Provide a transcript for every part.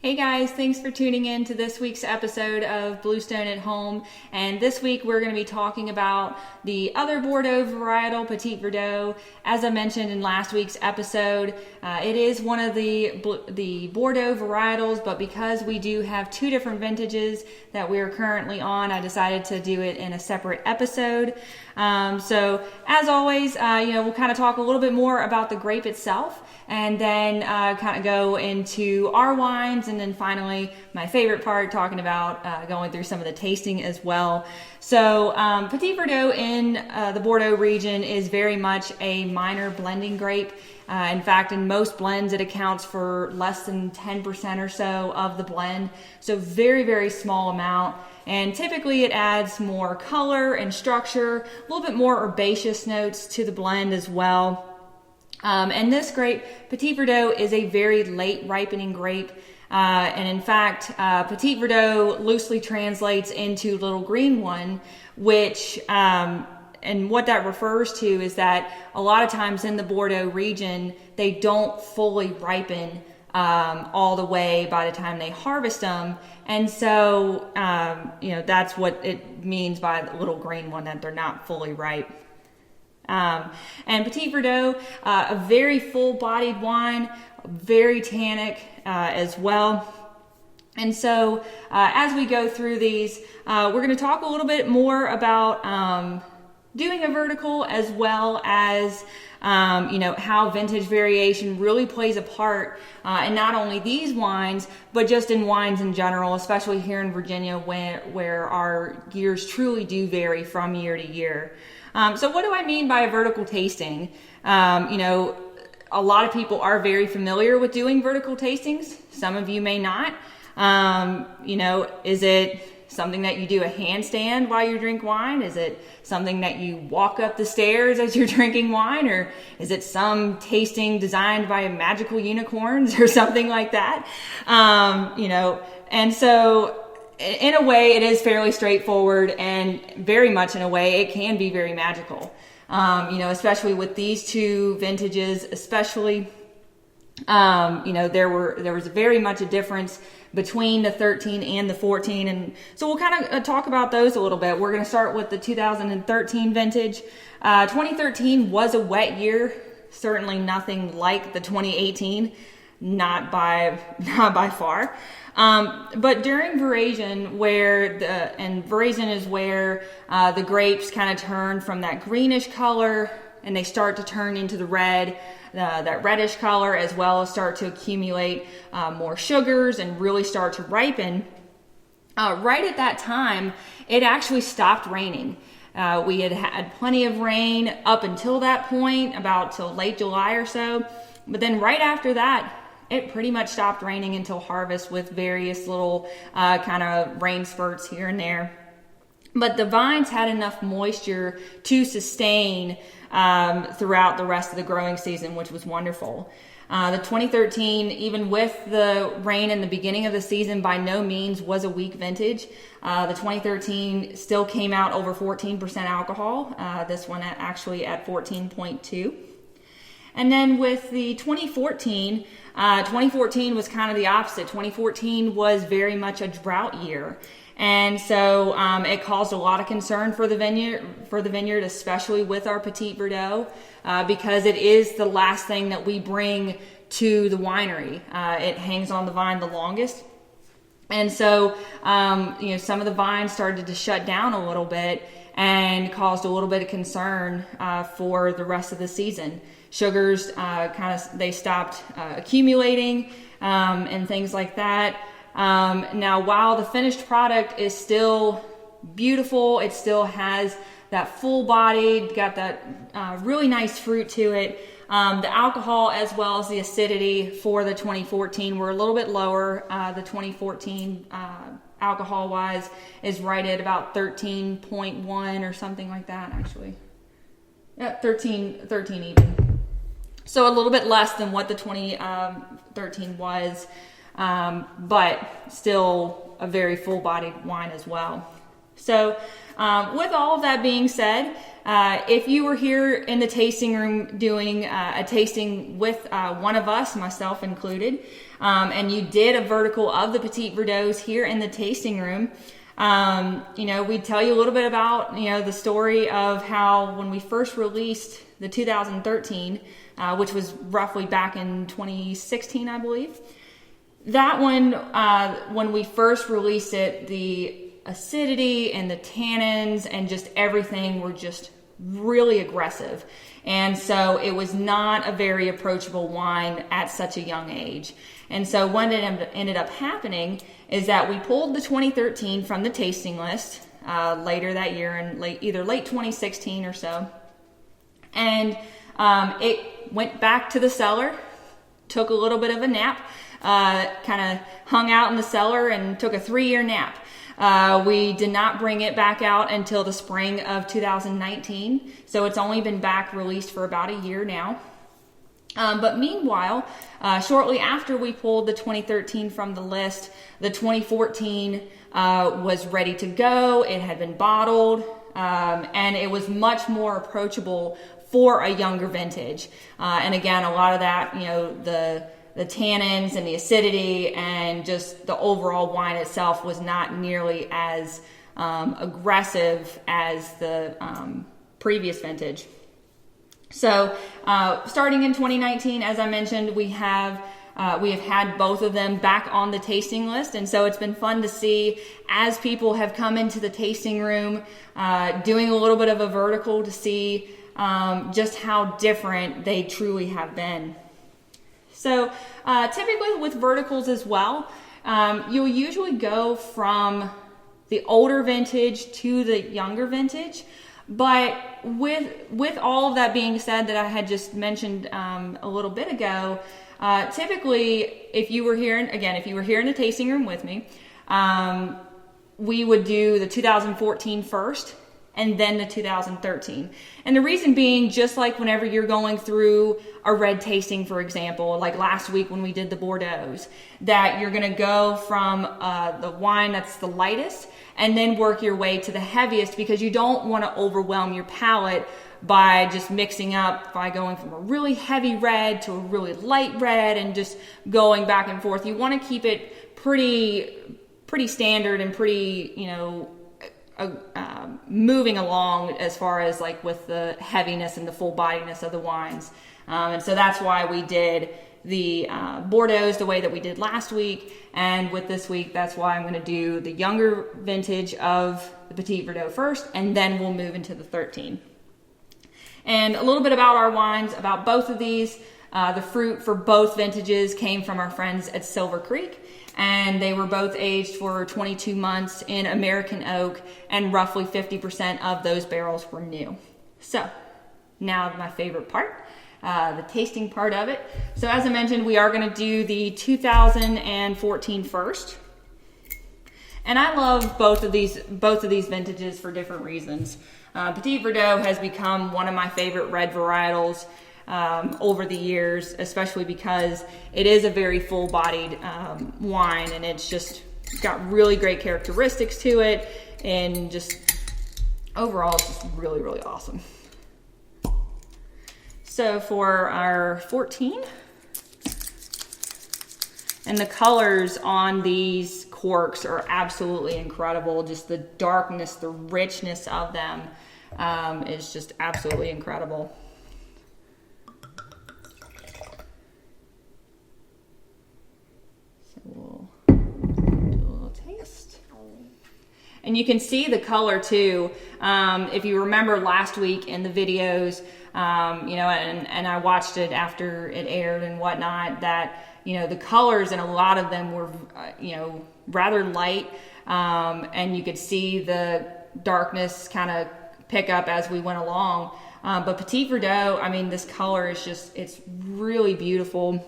Hey guys, thanks for tuning in to this week's episode of Bluestone at Home. And this week we're going to be talking about the other Bordeaux varietal, Petit Verdot. As I mentioned in last week's episode, it is one of the Bordeaux varietals, but because we do have two different vintages that we're currently on, I decided to do it in a separate episode. So as always, we'll kind of talk a little bit more about the grape itself, and then kind of go into our wines, and then finally my favorite part, talking about going through some of the tasting as well. So Petit Verdot in the Bordeaux region is very much a minor blending grape. In fact, in most blends it accounts for less than 10% or so of the blend, so very, very small amount. And typically it adds more color and structure, a little bit more herbaceous notes to the blend as well. And this grape, Petit Verdot, is a very late ripening grape. And in fact, Petit Verdot loosely translates into little green one, which, and what that refers to is that a lot of times in the Bordeaux region, they don't fully ripen all the way by the time they harvest them. And so, that's what it means by the little green one, that they're not fully ripe. And Petit Verdot, a very full-bodied wine, very tannic as well. And so as we go through these, we're going to talk a little bit more about doing a vertical, as well as how vintage variation really plays a part in not only these wines, but just in wines in general, especially here in Virginia, where our years truly do vary from year to year. So what do I mean by a vertical tasting? A lot of people are very familiar with doing vertical tastings. Some of you may not. Is it something that you do a handstand while you drink wine? Is it something that you walk up the stairs as you're drinking wine? Or is it some tasting designed by magical unicorns or something like that? And so in a way it is fairly straightforward, and very much in a way it can be very magical. Especially with these two vintages, especially, there was very much a difference between the 13 and the 14. And so we'll kind of talk about those a little bit. We're going to start with the 2013 vintage. 2013 was a wet year, certainly nothing like the 2018, not by far. But during veraison, veraison is where the grapes kind of turn from that greenish color and they start to turn into the red, that reddish color, as well as start to accumulate more sugars and really start to ripen. Right at that time, it actually stopped raining. We had plenty of rain up until that point, about till late July or so. But then right after that, it pretty much stopped raining until harvest, with various little kind of rain spurts here and there. But the vines had enough moisture to sustain throughout the rest of the growing season, which was wonderful. The 2013, even with the rain in the beginning of the season, by no means was a weak vintage. The 2013 still came out over 14% alcohol. This one actually at 14.2. And then with the 2014, 2014 was kind of the opposite. 2014 was very much a drought year. And so it caused a lot of concern for the vineyard, especially with our Petit Verdot, because it is the last thing that we bring to the winery. It hangs on the vine the longest. And so, some of the vines started to shut down a little bit and caused a little bit of concern for the rest of the season. Sugars they stopped accumulating and things like that. Now, while the finished product is still beautiful, it still has that full-bodied, got that really nice fruit to it. The alcohol as well as the acidity for the 2014 were a little bit lower. The 2014 alcohol-wise is right at about 13.1 or something like that, actually. Yeah, 13 even. So a little bit less than what the 2013 was. But still a very full-bodied wine as well. So with all of that being said, if you were here in the tasting room doing a tasting with one of us, myself included, and you did a vertical of the Petit Verdots here in the tasting room, we'd tell you a little bit about, the story of how when we first released the 2013, which was roughly back in 2016, I believe. That one, when we first released it, the acidity and the tannins and just everything were just really aggressive. And so it was not a very approachable wine at such a young age. And so what ended up happening is that we pulled the 2013 from the tasting list later that year, in either late 2016 or so. And it went back to the cellar, took a little bit of a nap, kind of hung out in the cellar and took a 3-year nap. We did not bring it back out until the spring of 2019. So it's only been back released for about a year now. But meanwhile, shortly after we pulled the 2013 from the list, the 2014 was ready to go. It had been bottled, and it was much more approachable for a younger vintage. And again, a lot of that, the tannins and the acidity and just the overall wine itself was not nearly as aggressive as the previous vintage. So starting in 2019, as I mentioned, we have had both of them back on the tasting list. And so it's been fun to see as people have come into the tasting room, doing a little bit of a vertical to see just how different they truly have been. So typically with verticals as well, you'll usually go from the older vintage to the younger vintage. But with all of that being said that I had just mentioned a little bit ago, typically if you were here in the tasting room with me, we would do the 2014 first and then the 2013. And the reason being, just like whenever you're going through a red tasting, for example, like last week when we did the Bordeaux, that you're gonna go from the wine that's the lightest and then work your way to the heaviest, because you don't wanna overwhelm your palate by just mixing up, by going from a really heavy red to a really light red and just going back and forth. You wanna keep it pretty standard and pretty, moving along as far as like with the heaviness and the full bodiness of the wines. And so that's why we did the Bordeaux the way that we did last week. And with this week, that's why I'm going to do the younger vintage of the Petit Verdot first, and then we'll move into the 13. And a little bit about our wines, about both of these. The fruit for both vintages came from our friends at Silver Creek, and they were both aged for 22 months in American oak, and roughly 50% of those barrels were new. So now my favorite part, the tasting part of it. So as I mentioned, we are going to do the 2014 first. And I love both of these vintages for different reasons. Petit Verdot has become one of my favorite red varietals over the years, especially because it is a very full-bodied wine, and it's just got really great characteristics to it, and just overall it's just really, really awesome. So for our 14, and the colors on these corks are absolutely incredible. Just the darkness, the richness of them is just absolutely incredible. So we'll do a little taste. And you can see the color too. If you remember last week in the videos, and I watched it after it aired and whatnot, that, the colors in a lot of them were, rather light. And you could see the darkness kind of pick up as we went along. But Petit Verdot, this color is just, it's really beautiful.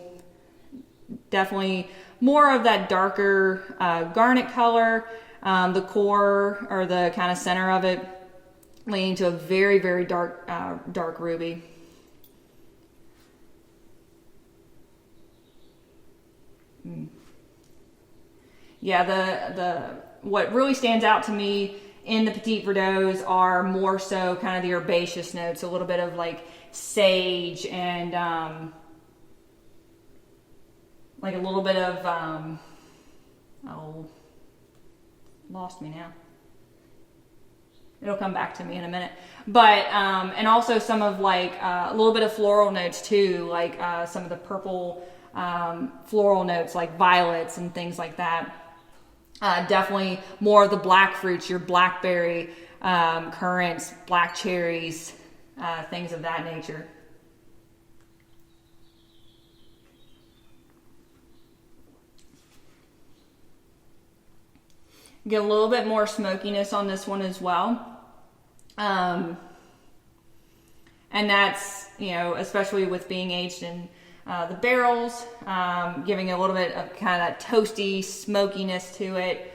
Definitely more of that darker garnet color. The core, or the kind of center of it, leaning to a very, very dark ruby. Yeah, the what really stands out to me in the Petit Verdots are more so kind of the herbaceous notes, a little bit of like sage and like a little bit of oh, lost me now. It'll come back to me in a minute. But and also some of like a little bit of floral notes too, like some of the purple floral notes like violets and things like that. Definitely more of the black fruits, your blackberry, currants, black cherries, things of that nature. Get a little bit more smokiness on this one as well. And that's, you know, especially with being aged in the barrels, giving a little bit of kind of that toasty smokiness to it.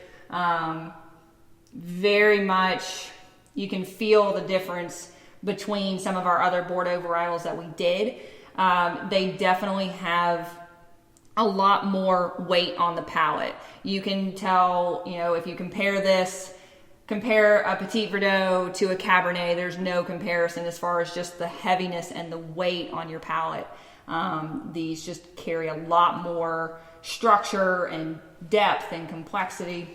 Very much, you can feel the difference between some of our other Bordeaux varietals that we did. They definitely have a lot more weight on the palate. You can tell, you know, if you compare a Petit Verdot to a Cabernet, there's no comparison as far as just the heaviness and the weight on your palate. These just carry a lot more structure and depth and complexity.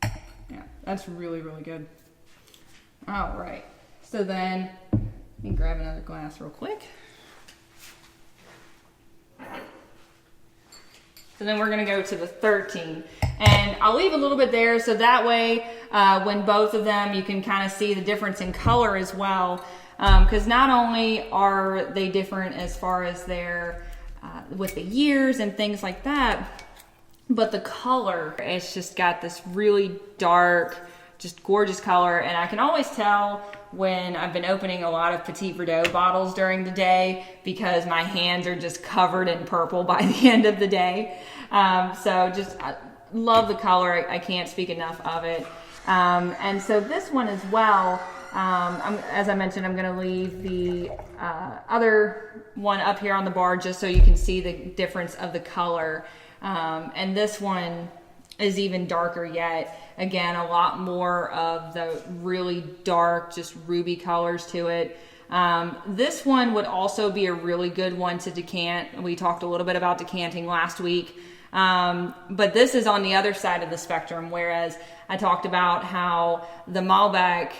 Yeah, that's really, really good. All right. So then, let me grab another glass real quick. So then we're going to go to the 13. And I'll leave a little bit there so that way when both of them, you can kind of see the difference in color as well. Because not only are they different as far as their, with the years and things like that, but the color, it's just got this really dark, just gorgeous color. And I can always tell when I've been opening a lot of Petit Verdot bottles during the day because my hands are just covered in purple by the end of the day. So just I love the color. I can't speak enough of it. And so this one as well, as I mentioned, I'm going to leave the other one up here on the bar just so you can see the difference of the color. And this one is even darker yet. Again, a lot more of the really dark, just ruby colors to it. This one would also be a really good one to decant. We talked a little bit about decanting last week. But this is on the other side of the spectrum, whereas I talked about how the Malbec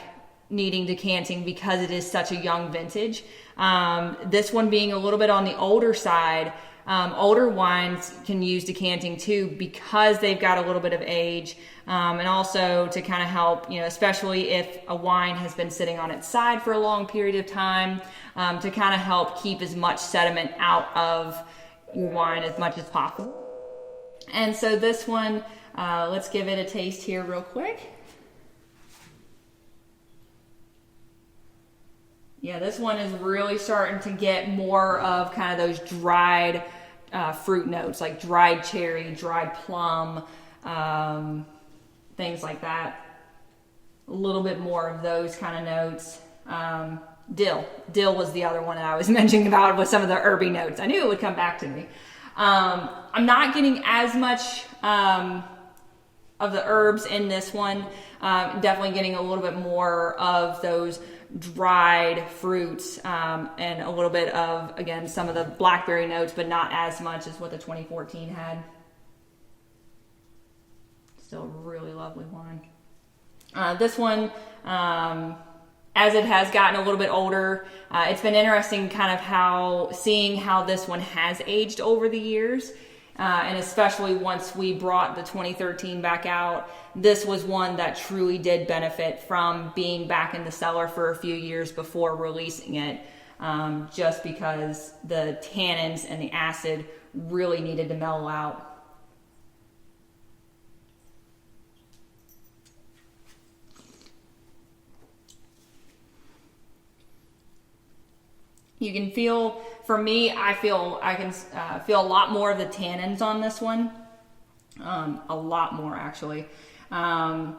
needing decanting because it is such a young vintage. This one being a little bit on the older side. Older wines can use decanting too because they've got a little bit of age, and also to kind of help, you know, especially if a wine has been sitting on its side for a long period of time, to kind of help keep as much sediment out of your wine as much as possible. And so this one, let's give it a taste here real quick. Yeah, this one is really starting to get more of kind of those dried fruit notes, like dried cherry, dried plum, things like that. A little bit more of those kind of notes. Dill was the other one that I was mentioning about with some of the herby notes. I knew it would come back to me. I'm not getting as much of the herbs in this one. Definitely getting a little bit more of those dried fruits, and a little bit of, again, some of the blackberry notes, but not as much as what the 2014 had. Still a really lovely wine. This one, as it has gotten a little bit older, it's been interesting kind of seeing how this one has aged over the years. And especially once we brought the 2013 back out, this was one that truly did benefit from being back in the cellar for a few years before releasing it, just because the tannins and the acid really needed to mellow out. You can feel, for me, I can feel a lot more of the tannins on this one. A lot more, actually. And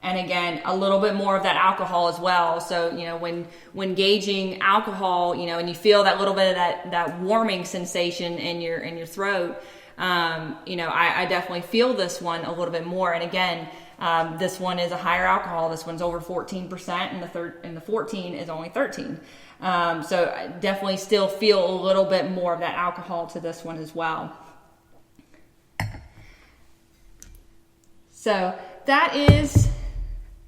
again, a little bit more of that alcohol as well. So, you know, when gauging alcohol, you know, and you feel that little bit of that warming sensation in your throat, I definitely feel this one a little bit more. And again, this one is a higher alcohol. This one's over 14%, and the 14 is only 13. So I definitely still feel a little bit more of that alcohol to this one as well. So that is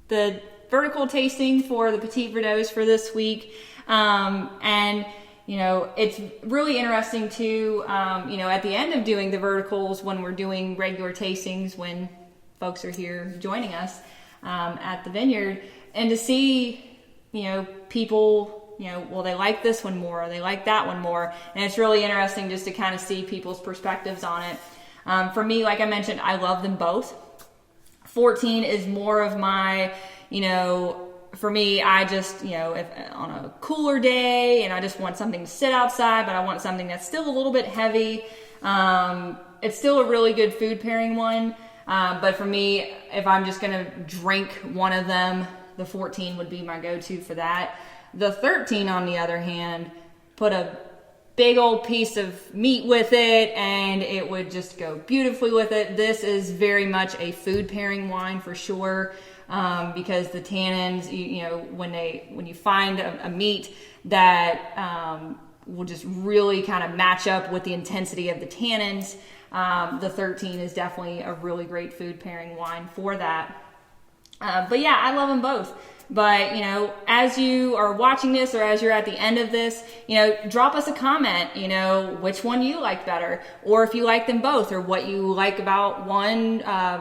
the vertical tasting for the Petit Verdots for this week. And it's really interesting too, at the end of doing the verticals, when we're doing regular tastings, when folks are here joining us at the vineyard, and to see, people, well, they like this one more, or they like that one more. And it's really interesting just to kind of see people's perspectives on it. For me, like I mentioned, I love them both. 14 is more of my, for me, I just, if on a cooler day and I just want something to sit outside, but I want something that's still a little bit heavy. It's still a really good food pairing one. But for me, if I'm just going to drink one of them, the 14 would be my go-to for that. The 13, on the other hand, put a big old piece of meat with it and it would just go beautifully with it. This is very much a food pairing wine for sure, because the tannins, when you find a meat that will just really kind of match up with the intensity of the tannins, the 13 is definitely a really great food pairing wine for that. But yeah, I love them both. But, as you are watching this, or as you're at the end of this, drop us a comment, which one you like better, or if you like them both, or what you like about one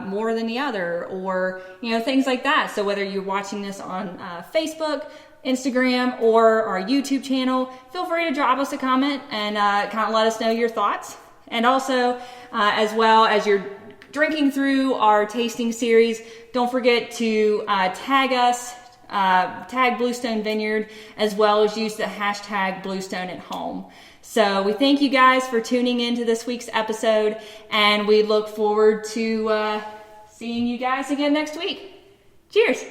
more than the other, or, things like that. So whether you're watching this on Facebook, Instagram, or our YouTube channel, feel free to drop us a comment and kind of let us know your thoughts. And also, as well as you're drinking through our tasting series, don't forget to tag us, tag Bluestone Vineyard, as well as use the hashtag Bluestone at home. So we thank you guys for tuning into this week's episode, and we look forward to seeing you guys again next week. Cheers.